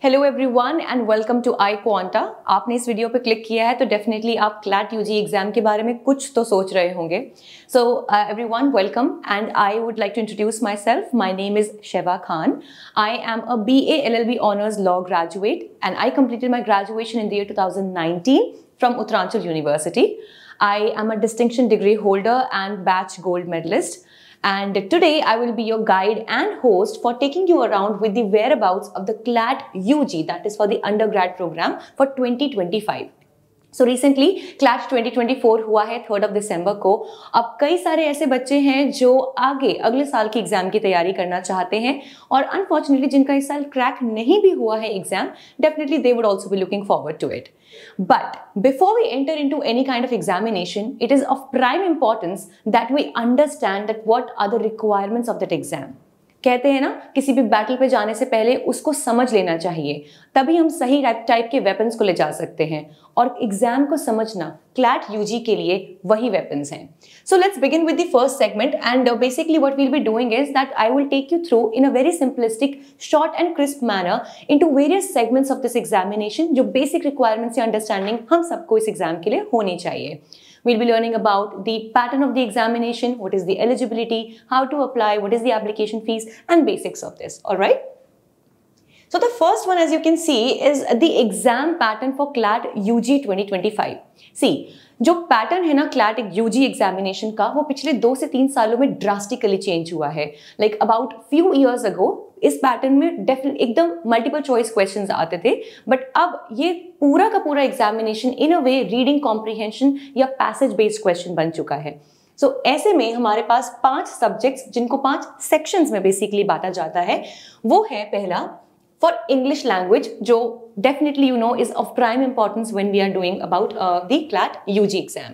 Hello everyone and welcome to iQuanta. आपने इस video पे क्लिक किया है तो डेफिनेटली आप क्लैट यूजी एग्जाम के बारे में कुछ तो सोच रहे होंगे। So everyone welcome and I would like to introduce myself. My name is Sheba Khan. I am a BA LLB honours law graduate and I completed my graduation in the year 2019 from Uttaranchal University. I am a distinction degree holder and batch gold medalist. And today I will be your guide and host for taking you around with the whereabouts of the CLAT UG, that is for the undergrad program for 2025. So recently CLAT 2024 हुआ है 3rd December को। अब कई सारे ऐसे बच्चे हैं जो अगले साल की एग्जाम की तैयारी करना चाहते हैं और अनफॉर्चुनेटली जिनका इस साल क्रैक नहीं भी हुआ है exam, definitely they would also be looking forward to it. But before we enter into any kind of examination, it is of prime importance that we understand that what are the requirements of that exam. कहते हैं ना, किसी भी battle पे जाने से पहले उसको समझ लेना चाहिए, तभी हम सही टाइप के वेपन्स को ले जा सकते हैं। और एग्जाम को समझना क्लैट यूजी के लिए वही वेपन्स हैं। So let's begin with the first segment and basically what will be doing is that I will take you through in a very simplistic, short and crisp manner into various segments of this examination, जो basic requirements या understanding हम सबको इस exam के लिए होनी चाहिए। We'll be learning about the pattern of the examination, what is the eligibility, how to apply, what is the application fees, and basics of this. All right. So the first one, as you can see, is the exam pattern for CLAT UG 2025. See, जो pattern है ना CLAT UG examination का, वो पिछले 2 से 3 सालों में drastically change हुआ है। Like about few years ago इस पैटर्न में डेफिनेटली एकदम मल्टीपल चॉइस क्वेश्चंस आते थे, बट अब ये पूरा का पूरा examination in a way reading comprehension या पैसेज बेस्ड क्वेश्चन बन चुका है। सो ऐसे में हमारे पास 5 सब्जेक्ट्स, जिनको 5 सेक्शंस में बेसिकली बांटा जाता है, वो है पहला for English language, जो definitely you know is of prime importance when we are doing about the CLAT UG exam.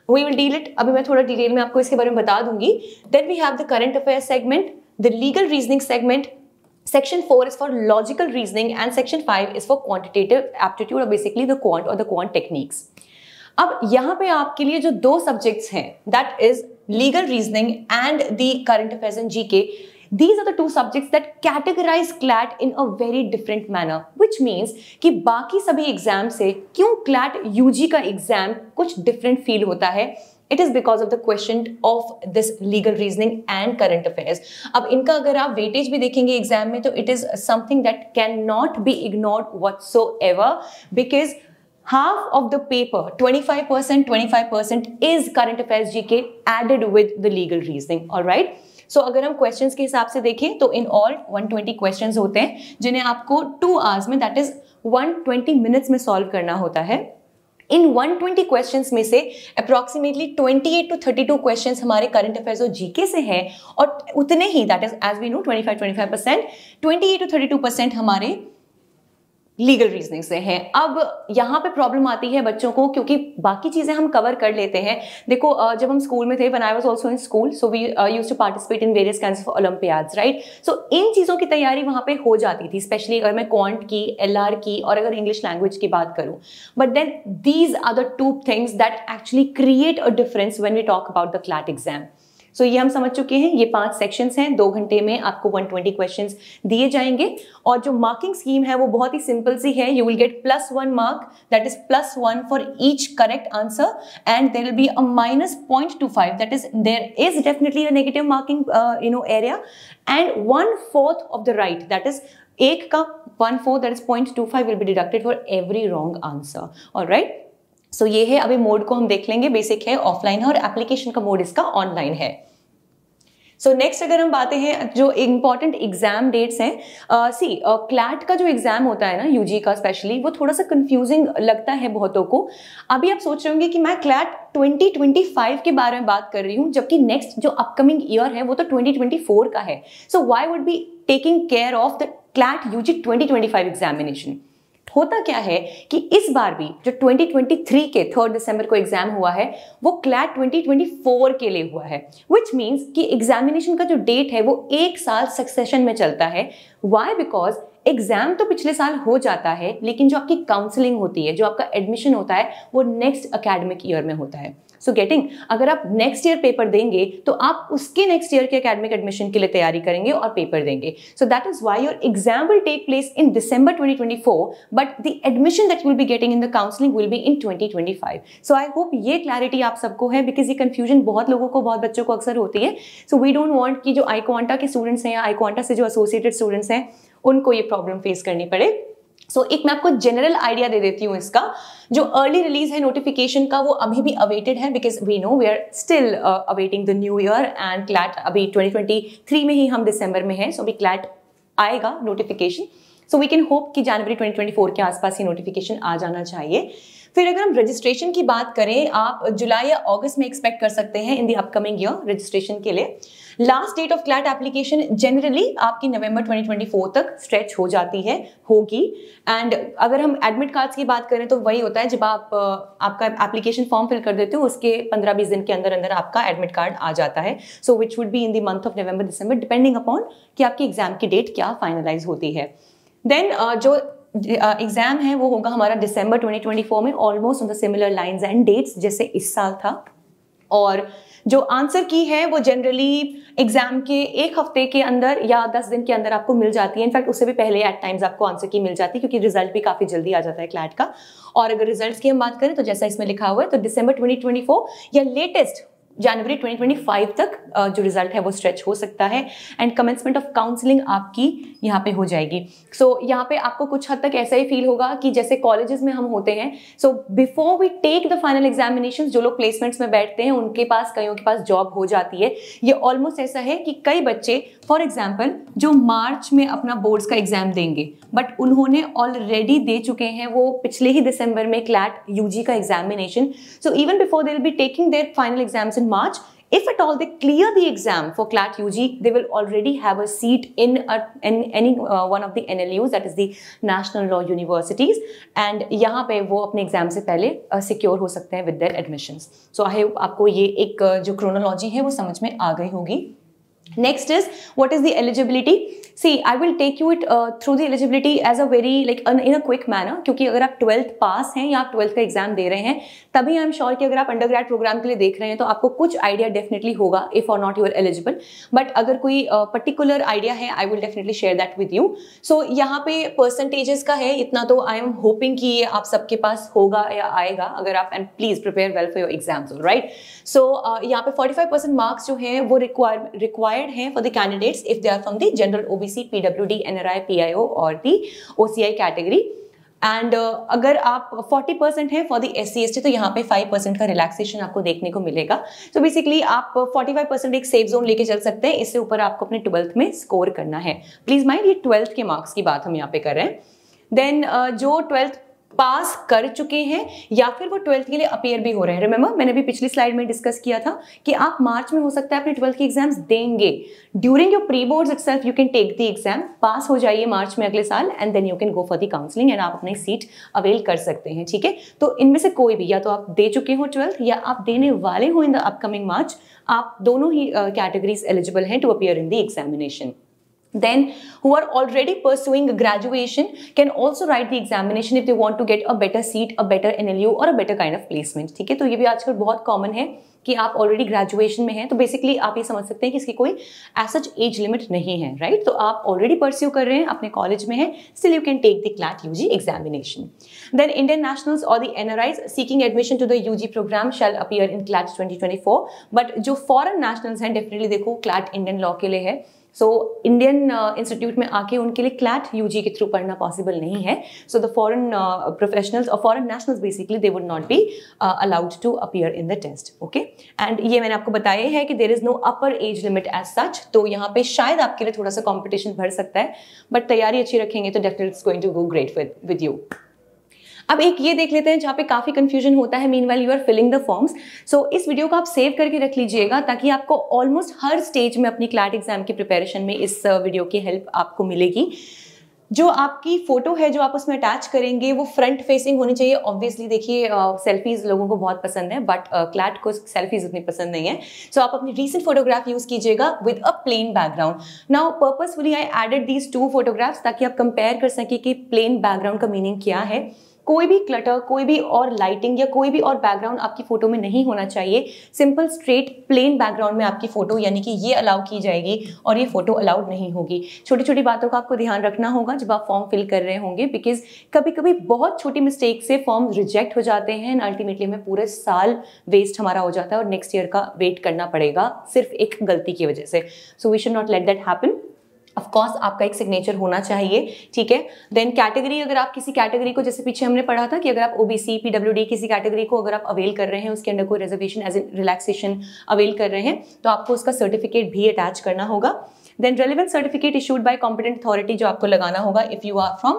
We will deal it, अभी मैं थोड़ा डिटेल में आपको इसके बारे में बता दूंगी। Then we have the current affairs segment, the legal reasoning segment. Section 4 is for logical reasoning and section 5 is for quantitative aptitude, or basically the quant or the quant techniques. अब यहाँ पे आपके लिए जो 2 सब्जेक्ट्स हैं, that is legal reasoning and the current affairs and GK. These are the 2 subjects that categorize CLAT in a very different manner, which means कि बाकी सभी एग्जाम से क्यों CLAT UG का एग्जाम कुछ डिफरेंट फील होता है, it is because of the question of this legal reasoning and current affairs. अब इनका अगर आप वेटेज भी देखेंगे एग्जाम में, तो it is something that can not be ignored whatsoever, because half of the paper, 25% is current affairs GK added with the legal reasoning. All right. So अगर हम क्वेश्चंस के हिसाब से देखें तो इन ऑल 120 क्वेश्चंस होते हैं, जिन्हें आपको 2 आवर्स में, दैट इज 120 मिनट्स में सॉल्व करना होता है। इन 120 क्वेश्चंस में से अप्रॉक्सीमेटली 28 to 32 क्वेश्चंस हमारे करंट अफेयर्स और जीके से हैं, और उतने ही, that is as we know 25% 28 to 32% हमारे लीगल रीजनिंग से हैं। अब यहाँ पे प्रॉब्लम आती है बच्चों को, क्योंकि बाकी चीजें हम कवर कर लेते हैं। देखो, जब हम स्कूल में थे, when I was also in school, so we used to participate in various kinds of olympiads, right. So इन चीजों की तैयारी वहां पे हो जाती थी, स्पेशली अगर मैं क्वांट की, LR की, और अगर इंग्लिश लैंग्वेज की बात करूं। But then these are the 2 things that actually create a difference when we talk about the CLAT exam. So ये हम समझ चुके हैं, ये 5 सेक्शंस हैं, 2 घंटे में आपको 120 क्वेश्चंस दिए जाएंगे, और जो मार्किंग स्कीम है वो बहुत ही सिंपल सी है। You will get +1 mark, that is +1 for each correct answer, and there will be a -0.25, that is there is definitely a negative marking area, and 1/4 of the right, that is 1 का 1/4, that is 0.25 will be deducted for every wrong answer. Alright. So ये है, अभी mode को हम देख लेंगे, basic है, offline है, और एप्लीकेशन का मोड इसका ऑनलाइन है। सो नेक्स्ट अगर हम बातें हैं जो इंपॉर्टेंट एग्जाम डेट्स हैं, क्लैट का जो एग्जाम होता है ना यूजी का स्पेशली, वो थोड़ा सा कंफ्यूजिंग लगता है बहुतों को। अभी आप सोच रहे होंगे कि मैं क्लैट 2025 के बारे में बात कर रही हूँ, जबकि नेक्स्ट जो अपकमिंग ईयर है वो तो 2024 का है। So why would be taking care of the CLAT UG 2025 examination? होता क्या है कि इस बार भी जो 2023 के 3rd दिसंबर को एग्जाम हुआ है, वो क्लैट 2024 के लिए हुआ है, विच मीन्स कि एग्जामिनेशन का जो डेट है वो 1 साल सक्सेशन में चलता है। वाई? बिकॉज एग्जाम तो पिछले साल हो जाता है, लेकिन जो आपकी काउंसलिंग होती है, जो आपका एडमिशन होता है, वो नेक्स्ट एकेडमिक ईयर में होता है। सो गेटिंग, अगर आप नेक्स्ट ईयर पेपर देंगे तो आप उसके नेक्स्ट ईयर के एकेडमिक एडमिशन के लिए तैयारी करेंगे और पेपर देंगे. So that is why your exam will take place in December 2024, but the admission that will be getting in the counselling will be in 2025. So I hope ये clarity आप सबको है, बिकॉज ये कंफ्यूजन बहुत लोगों को, बहुत बच्चों को अक्सर होती है. सो वी डोंट वांट कि जो iQuanta के स्टूडेंट्स हैं या iQuanta से जो एसोसिएटेड स्टूडेंट्स हैं उनको ये प्रॉब्लम फेस करनी पड़े. सो एक मैं आपको जनरल आइडिया दे देती हूँ इसका. जो अर्ली रिलीज है नोटिफिकेशन का वो अभी भी अवेटेड है, because we know we are still awaiting the new year and CLAT अभी 2023 में ही हम दिसंबर में हैं. सो अभी क्लैट आएगा notification. So we can hope कि जनवरी 2024 के आसपास ही नोटिफिकेशन आ जाना चाहिए. फिर अगर हम रजिस्ट्रेशन की बात करें, आप जुलाई या अगस्त में एक्सपेक्ट कर सकते हैं in the upcoming year registration के लिए. Last date of CLAT application generally आपकी नवंबर 2024 तक स्ट्रेच हो जाती है, होगी. एंड अगर हम एडमिट कार्ड्स की बात करें तो वही होता है, जब आप आपका एप्लीकेशन फॉर्म फिल कर देते हो उसके 15-20 दिन के अंदर अंदर आपका एडमिट कार्ड आ जाता है. So which would be in the month of November December, depending upon कि आपकी एग्जाम की डेट क्या फाइनलाइज होती है. देन जो एग्जाम है वो होगा हमारा दिसंबर 2024 में, almost on the similar lines and dates जैसे इस साल था. और जो आंसर की है वो जनरली एग्जाम के एक हफ्ते के अंदर या 10 दिन के अंदर आपको मिल जाती है. इनफैक्ट उससे भी पहले एट टाइम्स आपको आंसर की मिल जाती है, क्योंकि रिजल्ट भी काफी जल्दी आ जाता है क्लैट का. और अगर रिजल्ट्स की हम बात करें तो जैसा इसमें लिखा हुआ है, तो दिसंबर 2024 या लेटेस्ट जनवरी 2025 तक जो रिजल्ट है वो स्ट्रेच हो सकता है. एंड कमेंसमेंट ऑफ काउंसलिंग आपकी यहाँ पे हो जाएगी. सो यहाँ पे आपको कुछ हद तक ऐसा ही फील होगा कि जैसे कॉलेजेस में हम होते हैं. So before we take the final examination, जो लोग प्लेसमेंट्स में बैठते हैं उनके पास, कईयों के पास जॉब हो जाती है. ये ऑलमोस्ट ऐसा है कि कई बच्चे फॉर एग्जाम्पल जो मार्च में अपना बोर्ड्स का एग्जाम देंगे, बट उन्होंने ऑलरेडी दे चुके हैं वो पिछले ही दिसंबर में क्लैट यूजी का examination. So even before they will be taking their final exams in March, if at all they clear the exam for CLAT UG, they will already have a seat in any one of the NLUs, that is the National Law Universities, and यहाँ पे वो अपने exam से पहले secure हो सकते हैं with their admissions. So I hope आपको ये एक जो क्रोनोलॉजी है वो समझ में आ गई होगी. Next is what is the eligibility. See, I will take you it through the eligibility as a very in a quick manner, क्योंकि अगर आप 12th पास हैं या आप 12th का एग्जाम दे रहे हैं तभी आई एम श्योर कि अगर आप अंडरग्रेड प्रोग्राम के लिए देख रहे हैं तो आपको कुछ आइडिया डेफिनेटली होगा इफ और not you are eligible. But अगर कोई पर्टिकुलर आइडिया है I will definitely share that with you. So यहाँ पे परसेंटेजेस का है इतना, तो आई एम होपिंग कि ये आप सबके पास होगा या आएगा अगर आप, and please prepare well for your exams, right. So यहाँ पे 45% मार्क्स जो हैं वो रिक्वायर्ड हैं for the candidates if they are from the general OBC, PWD, NRI, PIO और दी OCI कैटेगरी. एंड अगर आप 40% हैं फॉर द SC ST, तो यहाँ पे 5% का रिलैक्सेशन आपको देखने को मिलेगा. सो बेसिकली आप 45% एक सेफ जोन लेके चल सकते हैं. इससे ऊपर आपको अपने 12th में स्कोर करना है. प्लीज माइंड, ये 12th के मार्क्स की बात हम यहाँ पे कर रहे हैं. देन जो 12th पास कर चुके हैं या फिर वो 12th के लिए अपीयर भी हो रहे हैं. रिमेंबर मैंने भी पिछली स्लाइड में डिस्कस किया था कि आप मार्च में हो सकता है अपने 12th के एग्जाम्स देंगे. During your pre boards itself you can take the exam, pass हो जाइए मार्च में अगले साल, and then you can go for the counselling and आप अपनी सीट अवेल कर सकते हैं. ठीक है, तो इनमें से कोई भी, या तो आप दे चुके हो 12th या आप देने वाले हो इन द अपकमिंग मार्च, आप दोनों ही कैटेगरीज एलिजिबल हैं to appear in the examination. Then who are already pursuing graduation can also write the examination if they want to get a better seat, a better NLU or a better kind of placement. ठीक है, तो ये भी आजकल बहुत common है कि आप ऑलरेडी ग्रेजुएशन में हैं, तो बेसिकली आप ये समझ सकते हैं कि इसकी कोई सच एज लिमिट नहीं है, राइट. तो आप ऑलरेडी परस्यू कर रहे हैं, अपने कॉलेज में हैं, still you can take the CLAT UG examination. Then Indian nationals और the NRIs seeking admission to the UG programme shall appear in CLAT 2024. But जो फॉरेन नेशनल्स हैं, डेफिनेटली देखो क्लैट इंडियन लॉ के लिए है. So Indian institute में आके उनके लिए क्लैट यूजी के थ्रू पढ़ना पॉसिबल नहीं है. सो द फॉरेन प्रोफेशनल्स और foreign nationals basically they would not be allowed to appear in the test. Okay, and ये मैंने आपको बताया है कि there is no upper age limit as such, तो यहाँ पे शायद आपके लिए थोड़ा सा कॉम्पिटिशन बढ़ सकता है, बट तैयारी अच्छी रखेंगे तो definitely it's going to go great with you. अब एक ये देख लेते हैं जहाँ पे काफी कंफ्यूजन होता है meanwhile you are filling the forms. So इस वीडियो को आप सेव करके रख लीजिएगा ताकि आपको ऑलमोस्ट हर स्टेज में अपनी क्लैट एग्जाम की प्रिपरेशन में इस वीडियो की हेल्प आपको मिलेगी. जो आपकी फोटो है जो आप उसमें अटैच करेंगे वो फ्रंट फेसिंग होनी चाहिए. ऑब्वियसली देखिए सेल्फीज लोगों को बहुत पसंद है, बट क्लैट को सेल्फीज उतनी पसंद नहीं है. सो आप अपनी रीसेंट फोटोग्राफ यूज कीजिएगा with a plain background. Now purposefully I added these 2 photographs ताकि आप कंपेयर कर सकें कि प्लेन बैकग्राउंड का मीनिंग क्या है. कोई भी क्लटर, कोई भी और लाइटिंग या कोई भी और बैकग्राउंड आपकी फोटो में नहीं होना चाहिए। सिंपल स्ट्रेट प्लेन बैकग्राउंड में आपकी फोटो यानी कि ये अलाउ की जाएगी और ये फोटो अलाउड नहीं होगी। छोटी छोटी बातों का आपको ध्यान रखना होगा जब आप फॉर्म फिल कर रहे होंगे, बिकॉज कभी कभी बहुत छोटी मिस्टेक से फॉर्म रिजेक्ट हो जाते हैं एंड अल्टीमेटली हमें पूरे साल वेस्ट हमारा हो जाता है और नेक्स्ट ईयर का वेट करना पड़ेगा सिर्फ एक गलती की वजह से। So we should not let that happen. Of course आपका एक सिग्नेचर होना चाहिए, ठीक है। देन कैटेगरी, अगर आप किसी कैटेगरी को, जैसे पीछे हमने पढ़ा था कि अगर आप ओबीसी, पीडब्ल्यूडी किसी कैटेगरी को अगर आप अवेल कर रहे हैं, उसके अंदर कोई reservation as a relaxation avail कर रहे हैं, तो आपको उसका सर्टिफिकेट भी अटैच करना होगा। Then relevant certificate issued by competent authority जो आपको लगाना होगा if you are from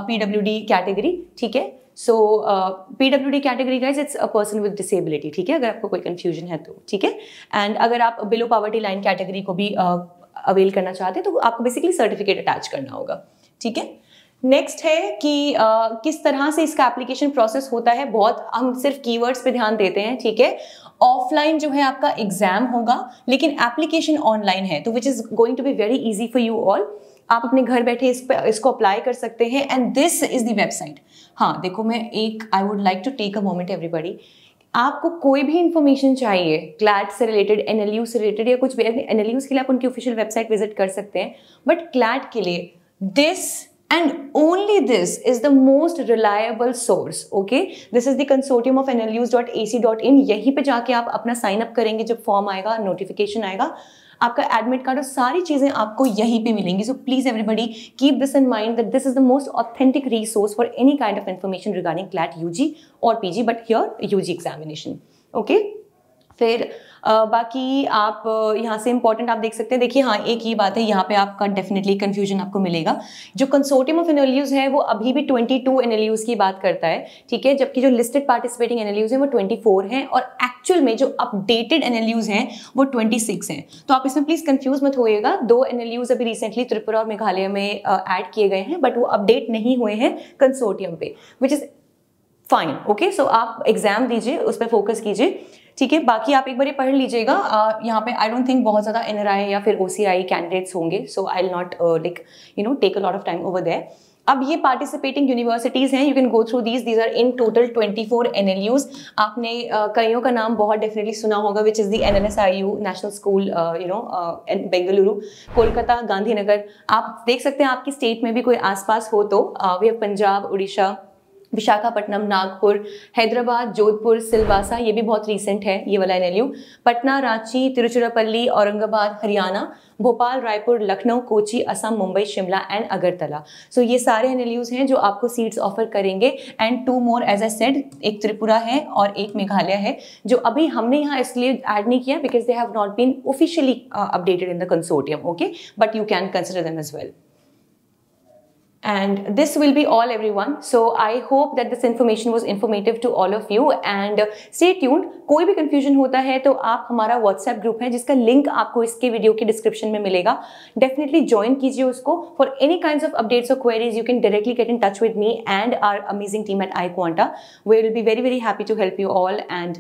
PWD category, ठीक है। So PWD category guys it's a person with disability, ठीक है, अगर आपको कोई कंफ्यूजन है तो, ठीक है। एंड अगर आप बिलो पॉवर्टी लाइन कैटेगरी को भी अवेल करना चाहते हैं तो आपको बेसिकली सर्टिफिकेट अटैच करना होगा, ठीक है। नेक्स्ट है कि किस तरह से इसका एप्लीकेशन प्रोसेस होता है। बहुत हम सिर्फ कीवर्ड्स पे ध्यान देते हैं, ठीक है। ऑफलाइन जो है आपका एग्जाम होगा लेकिन एप्लीकेशन ऑनलाइन है, तो which is going to be very easy for you all. आप अपने घर बैठे इसको अप्लाई कर सकते हैं and this is the website. हाँ देखो, मैं एक I would like to take a moment everybody, आपको कोई भी इंफॉर्मेशन चाहिए क्लैट से रिलेटेड, एनएलयू से रिलेटेड या कुछ भी, एनएलयूज के लिए आप उनकी ऑफिशियल वेबसाइट विजिट कर सकते हैं, बट क्लैट के लिए this and only this is the most reliable source, okay? This is the consortium of nlus.ac.in। यहीं पे जाके आप अपना साइन अप करेंगे, जब फॉर्म आएगा, नोटिफिकेशन आएगा, आपका एडमिट कार्ड और सारी चीजें आपको यहीं पे मिलेंगी। So please everybody keep this in mind that this is the most authentic resource for any kind of information regarding CLAT UG और PG, but here UG examination, okay. फिर बाकी आप यहाँ से इंपॉर्टेंट आप देख सकते हैं, देखिए हाँ एक ही बात है, यहाँ पे आपका डेफिनेटली कंफ्यूजन आपको मिलेगा। जो कंसोर्टियम ऑफ एनएलयूज है वो अभी भी 22 एनएलयूज की बात करता है, ठीक है, जबकि जो लिस्टेड पार्टिसिपेटिंग एनएलयूज है वो 24 हैं और एक्चुअल में जो अपडेटेड एनएलयूज हैं वो 26 हैं। तो आप इसमें प्लीज कंफ्यूज मत होइएगा। 2 एनएलयूज अभी रिसेंटली त्रिपुरा और मेघालय में ऐड किए गए हैं, बट वो अपडेट नहीं हुए हैं कंसोर्टियम पे, विच इज फाइन, ओके। सो आप एग्जाम दीजिए, उस पर फोकस कीजिए, ठीक है। बाकी आप एक बार पढ़ लीजिएगा। यहाँ पे आई डोंट थिंक बहुत ज़्यादा एनआरआई या फिर ओसीआई कैंडिडेट्स होंगे, so I will not like take a lot of time over there. अब ये पार्टिसिपेटिंग यूनिवर्सिटीज हैं, you can go through these are in total 24 NLUs. आपने कईयों का नाम बहुत डेफिनेटली सुना होगा, which is the NLSIU National School Bengaluru, Kolkata, Gandhinagar. आप देख सकते हैं आपकी स्टेट में भी कोई आसपास हो तो वी हैव पंजाब, उड़ीसा, विशाखापट्टनम, नागपुर, हैदराबाद, जोधपुर, सिलवासा, ये भी बहुत रीसेंट है ये वाला NLU, Patna, Ranchi, Tiruchirappalli, Aurangabad, Haryana, Bhopal, Raipur, Lucknow, Kochi, Assam, Mumbai, Shimla and Agartala. So ये सारे एनएलयूज हैं जो आपको सीट्स ऑफर करेंगे and 2 more as I said, एक त्रिपुरा है और एक मेघालय है, जो अभी हमने यहाँ इसलिए ऐड नहीं किया because they have not been officially updated in the consortium, okay, but you can consider them as well. And this will be all everyone. So I hope that this information was informative to all of you and stay tuned. कोई भी confusion होता है तो आप हमारा WhatsApp group है जिसका link आपको इसके वीडियो के डिस्क्रिप्शन में मिलेगा, definitely join कीजिए उसको। For any kinds of updates or queries you can directly get in touch with me and our amazing team at iQuanta. We will be very happy to help you all and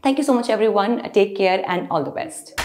thank you so much everyone. Take care and all the best.